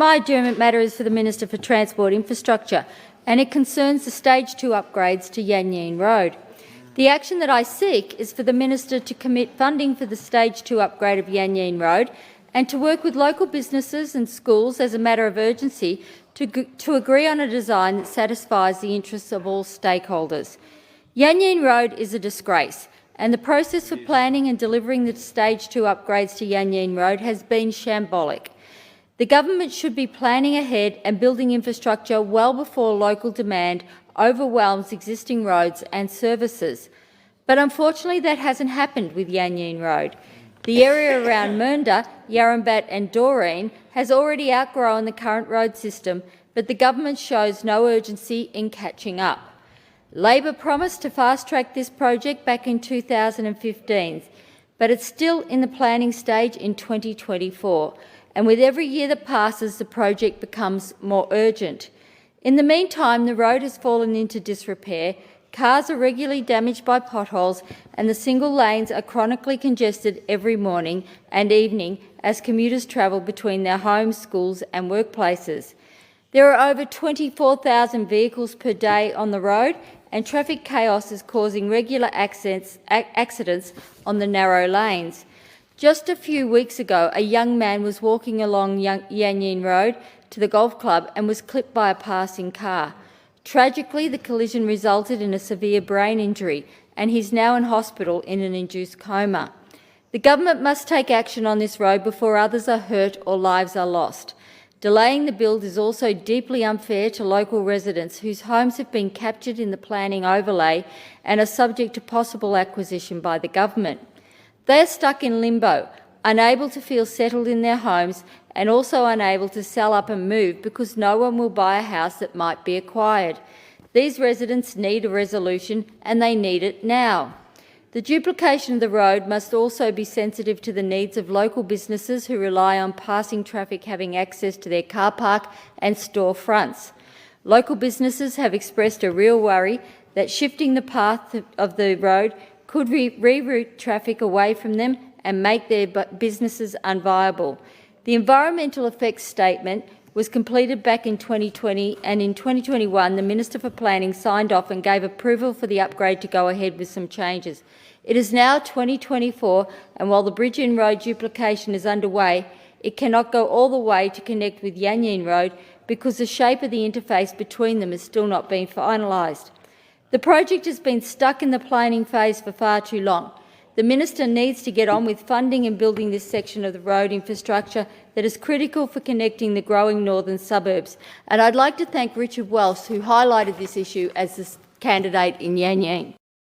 My adjournment matter is for the Minister for Transport Infrastructure, and it concerns the Stage 2 upgrades to Yan Yean Road. The action that I seek is for the Minister to commit funding for the Stage 2 upgrade of Yan Yean Road and to work with local businesses and schools as a matter of urgency to agree on a design that satisfies the interests of all stakeholders. Yan Yean Road is a disgrace, and the process for planning and delivering the Stage 2 upgrades to Yan Yean Road has been shambolic. The government should be planning ahead and building infrastructure well before local demand overwhelms existing roads and services. But unfortunately that hasn't happened with Yan Yean Road. The area around Mernda, Yarrambat and Doreen has already outgrown the current road system, but the government shows no urgency in catching up. Labor promised to fast-track this project back in 2015, but it's still in the planning stage in 2024, and with every year that passes, the project becomes more urgent. In the meantime, the road has fallen into disrepair, cars are regularly damaged by potholes, and the single lanes are chronically congested every morning and evening as commuters travel between their homes, schools and workplaces. There are over 24,000 vehicles per day on the road, and traffic chaos is causing regular accidents on the narrow lanes. Just a few weeks ago, a young man was walking along Yan Yean Road to the golf club and was clipped by a passing car. Tragically, the collision resulted in a severe brain injury, and he's now in hospital in an induced coma. The government must take action on this road before others are hurt or lives are lost. Delaying the build is also deeply unfair to local residents whose homes have been captured in the planning overlay and are subject to possible acquisition by the government. They are stuck in limbo, unable to feel settled in their homes and also unable to sell up and move because no one will buy a house that might be acquired. These residents need a resolution, and they need it now. The duplication of the road must also be sensitive to the needs of local businesses who rely on passing traffic having access to their car park and store fronts. Local businesses have expressed a real worry that shifting the path of the road could reroute traffic away from them and make their businesses unviable. The environmental effects statement was completed back in 2020, and in 2021 the Minister for Planning signed off and gave approval for the upgrade to go ahead with some changes. It is now 2024, and while the bridge and road duplication is underway, it cannot go all the way to connect with Yan Yean Road because the shape of the interface between them has still not been finalised. The project has been stuck in the planning phase for far too long. The Minister needs to get on with funding and building this section of the road infrastructure that is critical for connecting the growing northern suburbs. And I'd like to thank Richard Welsh, who highlighted this issue as the candidate in Yan Yean.